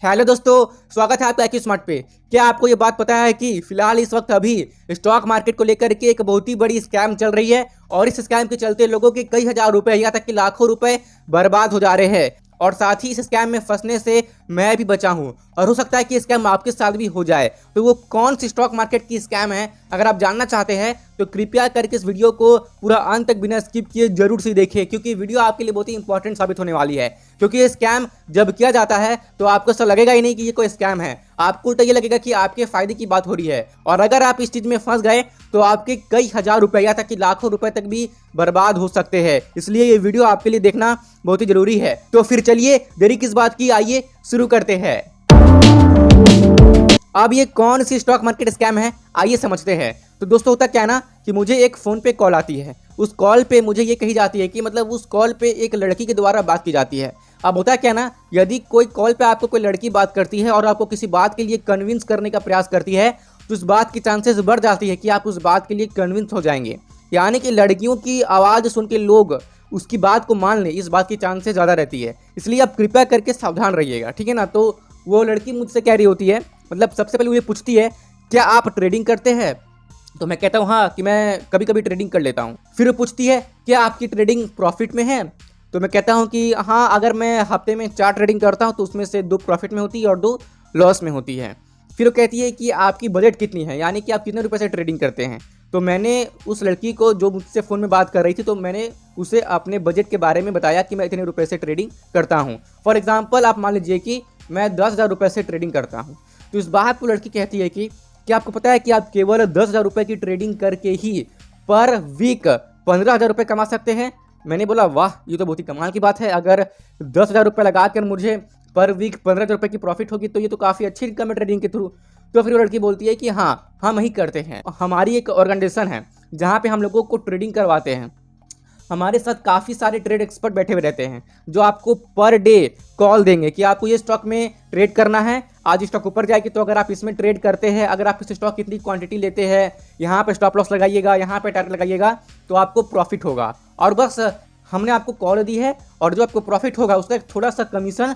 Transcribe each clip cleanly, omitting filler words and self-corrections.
Hello दोस्तों, स्वागत है आपका IQ स्मार्ट पे। क्या आपको ये बात पता है कि फिलहाल इस वक्त अभी स्टॉक मार्केट को लेकर के एक बहुत ही बड़ी स्कैम चल रही है और इस स्कैम के चलते लोगों के कई हजार रुपए यहाँ तक कि लाखों रुपए बर्बाद हो जा रहे हैं। और साथ ही इस स्कैम में फंसने से मैं भी बचा हूं और हो सकता है कि स्कैम आपके साथ भी हो जाए। तो वो कौन सी स्टॉक मार्केट की स्कैम है, अगर आप जानना चाहते हैं तो कृपया करके इस वीडियो को पूरा अंत तक बिना स्किप किए जरूर से देखिए, क्योंकि वीडियो आपके लिए बहुत ही इंपॉर्टेंट साबित होने वाली है। क्योंकि ये स्कैम जब किया जाता है तो आपको ऐसा लगेगा ही नहीं कि ये कोई स्कैम है, आपको उल्टा ये लगेगा कि आपके फायदे की बात हो रही है। और अगर आप इस चीज में फंस गए तो आपके कई हजार रुपए या तक कि लाखों रुपए तक भी बर्बाद हो सकते हैं। इसलिए ये वीडियो आपके लिए देखना बहुत ही जरूरी है। तो फिर चलिए देरी किस बात की, आइए शुरू करते हैं। अब ये कौन सी स्टॉक मार्केट स्कैम है, आइए समझते हैं। तो दोस्तों होता क्या है ना कि मुझे एक फ़ोन पे कॉल आती है। उस कॉल पे मुझे ये कही जाती है कि मतलब उस कॉल पे एक लड़की के द्वारा बात की जाती है। अब होता क्या ना, यदि कोई कॉल पे आपको कोई लड़की बात करती है और आपको किसी बात के लिए कन्विंस करने का प्रयास करती है तो उस बात की चांसेस बढ़ जाती है कि आप उस बात के लिए कन्विंस हो जाएंगे। यानी कि लड़कियों की आवाज़ सुन के लोग उसकी बात को मान लें, इस बात की चांसेस ज़्यादा रहती है। इसलिए आप कृपया करके सावधान रहिएगा, ठीक है ना। तो वो लड़की मुझसे कह रही होती है, मतलब सबसे पहले वो ये पूछती है क्या आप ट्रेडिंग करते हैं। तो मैं कहता हूँ हाँ, कि मैं कभी कभी ट्रेडिंग कर लेता हूँ। फिर वो पूछती है क्या आपकी ट्रेडिंग प्रॉफिट में है। तो मैं कहता हूँ कि हाँ, अगर मैं हफ्ते में 4 ट्रेडिंग करता हूँ तो उसमें से 2 प्रॉफिट में होती है और 2 लॉस में होती है। फिर वो कहती है कि आपकी बजट कितनी है, यानी कि आप कितने रुपए से ट्रेडिंग करते हैं। तो मैंने उस लड़की को, जो मुझसे फ़ोन में बात कर रही थी, तो मैंने उसे अपने बजट के बारे में बताया कि मैं इतने रुपए से ट्रेडिंग करता हूँ। फॉर एग्जाम्पल आप मान लीजिए कि मैं 10,000 रुपये से ट्रेडिंग करता हूँ। तो इस बात को लड़की कहती है कि क्या आपको पता है कि आप केवल 10,000 रुपये की ट्रेडिंग करके ही पर वीक 15,000 रुपये कमा सकते हैं। मैंने बोला वाह, ये तो बहुत ही कमाल की बात है। अगर 10,000 रुपये लगा कर मुझे पर वीक 15,000 रुपये की प्रॉफिट होगी तो ये तो काफ़ी अच्छी इनकम है ट्रेडिंग के थ्रू। तो फिर वो लड़की बोलती है कि हाँ, हम ही करते हैं। हमारी एक ऑर्गेनाइजेशन है जहाँ पे हम लोगों को ट्रेडिंग करवाते हैं। हमारे साथ काफ़ी सारे ट्रेड एक्सपर्ट बैठे हुए रहते हैं जो आपको पर डे कॉल देंगे कि आपको ये स्टॉक में ट्रेड करना है। आज स्टॉक ऊपर जाएगी तो अगर आप इसमें ट्रेड करते हैं, अगर आप इस स्टॉक की इतनी क्वांटिटी लेते हैं, यहाँ पे स्टॉप लॉस लगाइएगा, यहाँ पे टारगेट लगाइएगा तो आपको प्रॉफिट होगा। और बस हमने आपको कॉल दी है और जो आपको प्रॉफिट होगा उसका एक थोड़ा सा कमीशन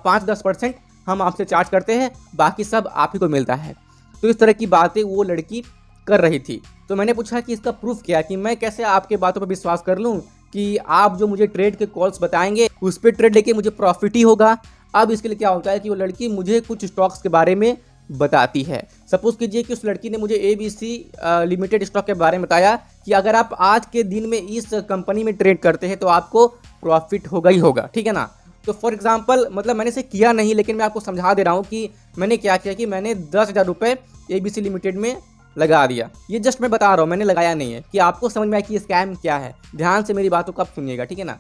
5-10% हम आपसे चार्ज करते हैं, बाकी सब आप ही को मिलता है। तो इस तरह की बातें वो लड़की कर रही थी। तो मैंने पूछा कि इसका प्रूफ क्या, कि मैं कैसे आपके बातों पर विश्वास कर लूँ कि आप जो मुझे ट्रेड के कॉल्स बताएंगे उस पर ट्रेड लेके मुझे प्रॉफिट ही होगा। अब इसके लिए क्या होता है कि वो लड़की मुझे कुछ स्टॉक्स के बारे में बताती है। सपोज कीजिए कि उस लड़की ने मुझे ABC लिमिटेड स्टॉक के बारे में बताया कि अगर आप आज के दिन में इस कंपनी में ट्रेड करते हैं तो आपको प्रॉफिट होगा ही होगा, ठीक है ना। तो फॉर एग्जाम्पल, मतलब मैंने इसे किया नहीं, लेकिन मैं आपको समझा दे रहा हूँ कि मैंने क्या किया कि मैंने 10,000 रुपये ABC लिमिटेड में लगा दिया। ये जस्ट मैं बता रहा हूँ, मैंने लगाया नहीं है, कि आपको समझ में आए कि स्कैम क्या है। ध्यान से मेरी बातों को आप सुनिएगा, ठीक है ना।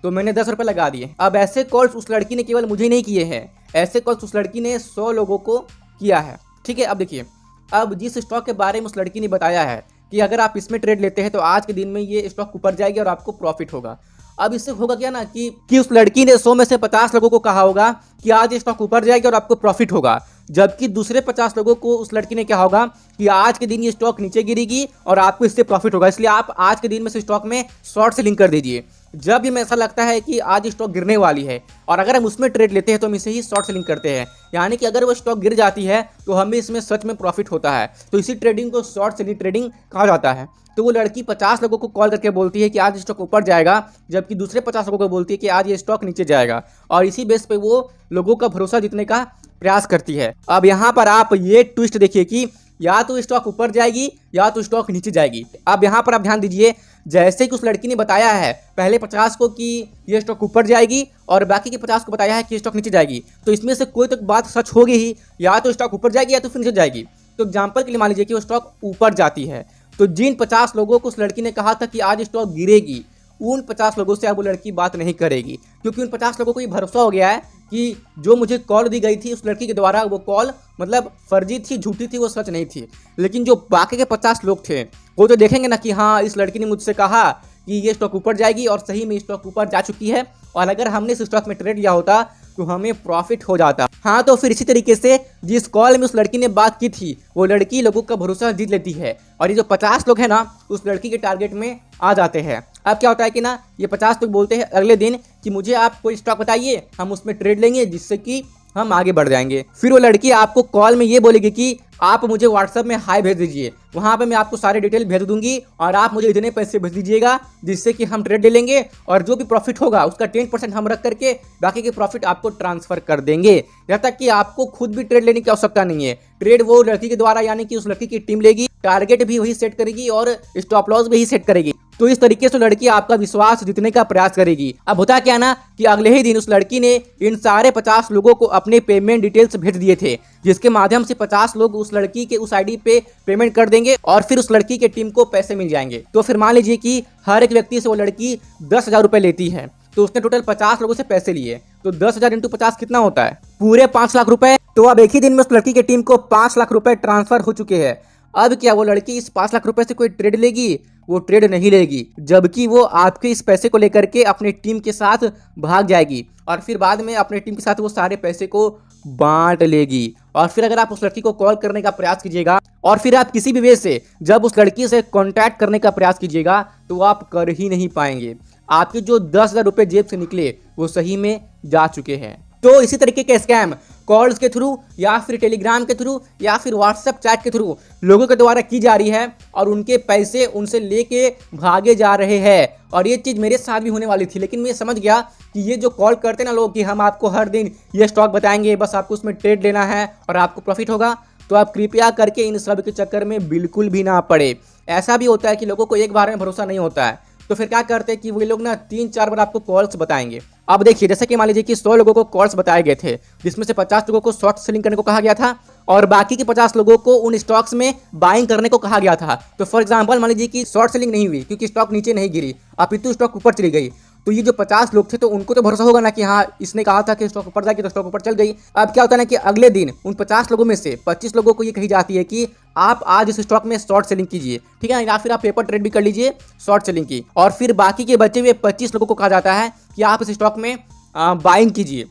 तो मैंने 10 रुपये लगा दिए। अब ऐसे कॉल्स उस लड़की ने केवल मुझे नहीं किए हैं, ऐसे कॉल्स उस लड़की ने 100 लोगों को किया है, ठीक है। अब देखिए, अब जिस स्टॉक के बारे में उस लड़की ने बताया है कि अगर आप इसमें ट्रेड लेते हैं तो आज के दिन में ये स्टॉक ऊपर जाएगी और आपको प्रॉफिट होगा। अब इससे होगा क्या ना कि उस लड़की ने 100 में से 50 लोगों को कहा होगा कि आज ये स्टॉक ऊपर जाएगी और आपको प्रॉफिट होगा, जबकि दूसरे 50 लोगों को उस लड़की ने क्या होगा कि आज के दिन ये स्टॉक नीचे गिरेगी और आपको इससे प्रॉफिट होगा। इसलिए आप आज के दिन में से स्टॉक में शॉर्ट सेलिंग कर दीजिए। जब भी हमें ऐसा लगता है कि आज स्टॉक गिरने वाली है और अगर हम उसमें ट्रेड लेते हैं तो हम इसे ही शॉर्ट सेलिंग करते हैं, यानी कि अगर वो स्टॉक गिर जाती है तो हमें इसमें सच में प्रॉफिट होता है। तो इसी ट्रेडिंग को शॉर्ट सेलिंग ट्रेडिंग कहा जाता है। तो वो लड़की 50 लोगों को कॉल करके बोलती है कि आज स्टॉक ऊपर जाएगा, जबकि दूसरे 50 लोगों को बोलती है कि आज ये स्टॉक नीचे जाएगा, और इसी बेस पे वो लोगों का भरोसा जीतने का प्रयास करती है। अब यहाँ पर आप ये ट्विस्ट देखिए कि या तो स्टॉक ऊपर जाएगी या तो स्टॉक नीचे जाएगी। अब यहाँ पर आप ध्यान दीजिए, जैसे कि उस लड़की ने बताया है पहले 50 को कि ये स्टॉक ऊपर जाएगी और बाकी के 50 को बताया है कि स्टॉक नीचे जाएगी, तो इसमें से कोई तो बात सच होगी ही, या तो स्टॉक ऊपर जाएगी या तो फिर नीचे जाएगी। तो एग्जाम्पल के लिए मान लीजिए कि वो स्टॉक ऊपर जाती है, तो जिन 50 लोगों को उस लड़की ने कहा था कि आज स्टॉक गिरेगी, उन 50 लोगों से अब वो लड़की बात नहीं करेगी, क्योंकि उन 50 लोगों को ये भरोसा हो गया है कि जो मुझे कॉल दी गई थी उस लड़की के द्वारा, वो कॉल मतलब फर्जी थी, झूठी थी, वो सच नहीं थी। लेकिन जो बाकी के 50 लोग थे वो तो देखेंगे ना कि हाँ, इस लड़की ने मुझसे कहा कि ये स्टॉक ऊपर जाएगी और सही में स्टॉक ऊपर जा चुकी है, और अगर हमने इस स्टॉक में ट्रेड लिया होता तो हमें प्रॉफिट हो जाता। हाँ, तो फिर इसी तरीके से जिस कॉल में उस लड़की ने बात की थी वो लड़की लोगों का भरोसा जीत लेती है, और ये जो 50 लोग हैं ना उस लड़की के टारगेट में आ जाते हैं। अब क्या होता है कि ना ये 50 लोग बोलते हैं अगले दिन कि मुझे आप कोई स्टॉक बताइए, हम उसमें ट्रेड लेंगे जिससे कि हम आगे बढ़ जाएंगे। फिर वो लड़की आपको कॉल में ये बोलेगी कि आप मुझे व्हाट्सएप में हाई भेज दीजिए, वहाँ पे मैं आपको सारे डिटेल भेज दूंगी और आप मुझे इतने पैसे भेज दीजिएगा जिससे कि हम ट्रेड ले लेंगे और जो भी प्रॉफिट होगा उसका 10% हम रख करके बाकी के प्रॉफिट आपको ट्रांसफर कर देंगे। जब तक कि आपको खुद भी ट्रेड लेने की आवश्यकता नहीं है, ट्रेड वो लड़की के द्वारा यानी कि उस लड़की की टीम लेगी, टारगेट भी वही सेट करेगी और स्टॉप लॉस भी वही सेट करेगी। तो इस तरीके से लड़की आपका विश्वास जीतने का प्रयास करेगी। अब होता क्या ना कि अगले ही दिन उस लड़की ने इन सारे 50 लोगों को अपने पेमेंट डिटेल्स भेज दिए थे, जिसके माध्यम से 50 लोग उस लड़की के उस आईडी पे पेमेंट कर देंगे और फिर उस लड़की के टीम को पैसे मिल जाएंगे। तो फिर मान लीजिए कि हर एक व्यक्ति से वो लड़की 10,000 रुपए लेती है, तो उसने टोटल 50 लोगों से पैसे लिए, तो 10,000 इंटू 50 कितना होता है? पूरे 5 लाख रुपए। तो अब एक ही दिन में उस लड़की की टीम को 5 लाख रुपए ट्रांसफर हो चुके हैं। अब क्या वो लड़की इस 5 लाख रुपए से कोई ट्रेड लेगी? वो ट्रेड नहीं लेगी, जबकि वो आपके इस पैसे को लेकर के अपनी टीम के साथ भाग जाएगी और फिर बाद में अपनी टीम के साथ वो सारे पैसे को बांट लेगी। और फिर अगर आप उस लड़की को कॉल करने का प्रयास कीजिएगा और फिर आप किसी भी वे से जब उस लड़की से कांटेक्ट करने का प्रयास कीजिएगा तो आप कर ही नहीं पाएंगे। आपके जो 10,000 रुपए जेब से निकले वो सही में जा चुके हैं। तो इसी तरीके के स्कैम कॉल्स के थ्रू या फिर टेलीग्राम के थ्रू या फिर व्हाट्सएप चैट के थ्रू लोगों के द्वारा की जा रही है और उनके पैसे उनसे लेके भागे जा रहे हैं। और ये चीज़ मेरे साथ भी होने वाली थी, लेकिन मैं समझ गया कि ये जो कॉल करते ना लोग कि हम आपको हर दिन ये स्टॉक बताएंगे, बस आपको उसमें ट्रेड लेना है और आपको प्रॉफिट होगा, तो आप कृपया करके इन सब के चक्कर में बिल्कुल भी ना पड़े। ऐसा भी होता है कि लोगों को एक बार में भरोसा नहीं होता है, तो फिर क्या करते हैं कि वो लोग ना 3-4 बार आपको कॉल्स बताएंगे। अब देखिए, जैसे कि मान लीजिए कि 100 लोगों को कॉल्स बताए गए थे, जिसमें से 50 लोगों को शॉर्ट सेलिंग करने को कहा गया था और बाकी के 50 लोगों को उन स्टॉक्स में बाइंग करने को कहा गया था। तो फॉर एग्जांपल मान लीजिए कि शॉर्ट सेलिंग नहीं हुई क्योंकि स्टॉक नीचे नहीं गिरी, अपितु स्टॉक ऊपर चली गई, तो ये जो 50 लोग थे तो उनको तो भरोसा होगा ना कि हाँ इसने कहा था कि स्टॉक ऊपर जाएगी तो स्टॉक ऊपर चल गई। अब क्या होता है ना कि अगले दिन उन 50 लोगों में से 25 लोगों को ये कही जाती है कि आप आज इस स्टॉक में शॉर्ट सेलिंग कीजिए, ठीक है, या फिर आप पेपर ट्रेड भी कर लीजिए शॉर्ट सेलिंग की। और फिर बाकी के बचे हुए 25 लोगों को कहा जाता है कि आप इस स्टॉक में बाइंग कीजिए,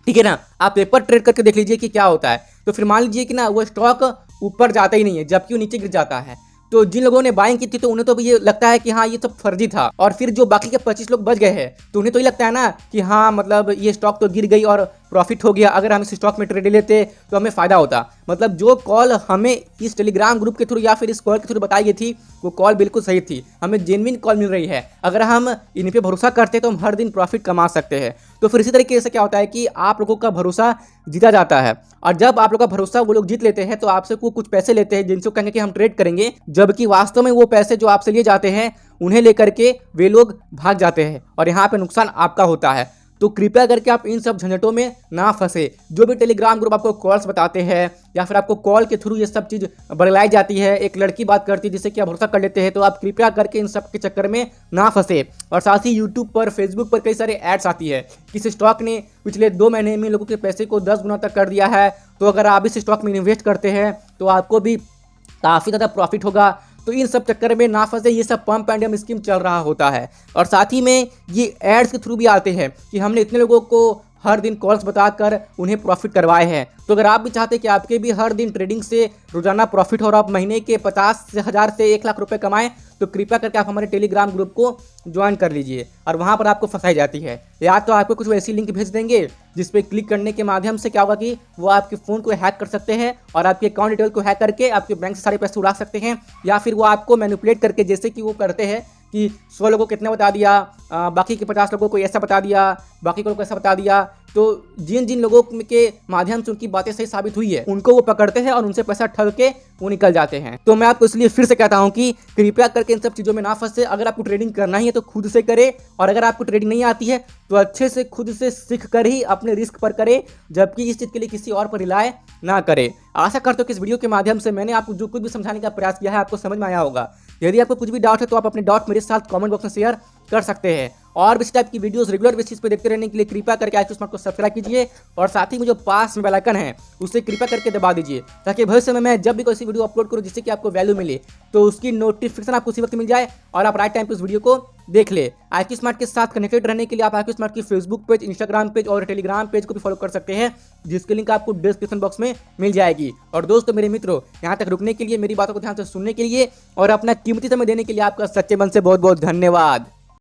ठीक है ना, आप पेपर ट्रेड करके देख लीजिए कि क्या होता है। तो फिर मान लीजिए कि ना वो स्टॉक ऊपर जाता ही नहीं है जबकि वो नीचे गिर जाता है, तो जिन लोगों ने बाइंग की थी तो उन्हें तो ये लगता है कि हाँ ये सब फर्जी था। और फिर जो बाकी के 25 लोग बच गए हैं तो उन्हें तो ये लगता है ना कि हाँ मतलब ये स्टॉक तो गिर गई और प्रॉफिट हो गया, अगर हम इस स्टॉक में ट्रेड लेते तो हमें फायदा होता। मतलब जो कॉल हमें इस टेलीग्राम ग्रुप के थ्रू या फिर इस कॉल के थ्रू बताई गई थी वो कॉल बिल्कुल सही थी, हमें जेन्युइन कॉल मिल रही है। अगर हम इन पे भरोसा करते तो हम हर दिन प्रॉफिट कमा सकते हैं। तो फिर इसी तरीके से क्या होता है कि आप लोगों का भरोसा जीता जाता है और जब आप लोगों का भरोसा वो लोग जीत लेते हैं तो आपसे वो कुछ पैसे लेते हैं जिनसे कहेंगे कि हम ट्रेड करेंगे, जबकि वास्तव में वो पैसे जो आपसे लिए जाते हैं उन्हें लेकर के वे लोग भाग जाते हैं और यहाँ पे नुकसान आपका होता है। तो कृपया करके आप इन सब झंझटों में ना फंसे। जो भी टेलीग्राम ग्रुप आपको कॉल्स बताते हैं या फिर आपको कॉल के थ्रू ये सब चीज़ बरलाई जाती है, एक लड़की बात करती है जिससे कि आप भरोसा कर लेते हैं, तो आप कृपया करके इन सब के चक्कर में ना फंसे। और साथ ही यूट्यूब पर फेसबुक पर कई सारे एड्स आती है कि इस स्टॉक ने पिछले 2 महीने में लोगों के पैसे को 10 गुना तक कर दिया है, तो अगर आप इस स्टॉक में इन्वेस्ट करते हैं तो आपको भी काफ़ी ज़्यादा प्रॉफिट होगा। तो इन सब चक्कर में ना फंसे, ये सब पंप एंड डम्प स्कीम चल रहा होता है। और साथ ही में ये एड्स के थ्रू भी आते हैं कि हमने इतने लोगों को हर दिन कॉल्स बताकर उन्हें प्रॉफिट करवाए हैं। तो अगर आप भी चाहते हैं कि आपके भी हर दिन ट्रेडिंग से रोजाना प्रॉफिट हो और आप महीने के 50,000 से 1 लाख रुपए कमाएं, तो कृपया करके आप हमारे टेलीग्राम ग्रुप को ज्वाइन कर लीजिए और वहां पर आपको फंसाई जाती है। या तो आपको कुछ वैसी लिंक भेज देंगे जिस पे क्लिक करने के माध्यम से क्या होगा कि वो आपके फ़ोन को हैक कर सकते हैं और आपके अकाउंट डिटेल को हैक करके आपके बैंक से सारे पैसे उड़ा सकते हैं, या फिर वो आपको मैनिपुलेट करके जैसे कि वो करते हैं कि 100 लोगों को कितना बता दिया, बाकी के 50 लोगों को ऐसा बता दिया, बाकी को ऐसा बता दिया। तो जिन जिन लोगों के माध्यम से उनकी बातें सही साबित हुई है उनको वो पकड़ते हैं और उनसे पैसा ठग के वो निकल जाते हैं। तो मैं आपको इसलिए फिर से कहता हूं कि कृपया करके इन सब चीज़ों में ना फंसे। अगर आपको ट्रेडिंग करना ही है तो खुद से करे, और अगर आपको ट्रेडिंग नहीं आती है तो अच्छे से खुद से सीख कर ही अपने रिस्क पर करे, जबकि इस चीज़ के लिए किसी और पर रिलाय ना करे। आशा करता हूं कि इस वीडियो के माध्यम से मैंने आपको जो कुछ भी समझाने का प्रयास किया है आपको समझ में आया होगा। यदि आपको कुछ भी डाउट है तो आप अपने डाउट मेरे साथ कमेंट बॉक्स में शेयर कर सकते हैं। और भी इस टाइप की वीडियोस रेगुलर बेसिस पे देखते रहने के लिए कृपया करके IQ स्मार्ट को सब्सक्राइब कीजिए और साथ ही में जो पास में बेल आइकन है उसे कृपया करके दबा दीजिए, ताकि भविष्य में मैं जब भी कोई सी वीडियो अपलोड करूं जिससे कि आपको वैल्यू मिले तो उसकी नोटिफिकेशन आपको उसी वक्त मिल जाए और आप राइट टाइम पे उस वीडियो को देख ले। IQ स्मार्ट के साथ कनेक्टेड रहने के लिए आप IQ स्मार्ट की फेसबुक पेज, इंस्टाग्राम पेज और टेलीग्राम पेज को भी फॉलो कर सकते हैं, जिसकी लिंक आपको डिस्क्रिप्शन बॉक्स में मिल जाएगी। और दोस्तों मेरे मित्रों, यहाँ तक रुकने के लिए, मेरी बातों को ध्यान से सुनने के लिए और अपना कीमती समय देने के लिए आपका सच्चे मन से बहुत बहुत धन्यवाद।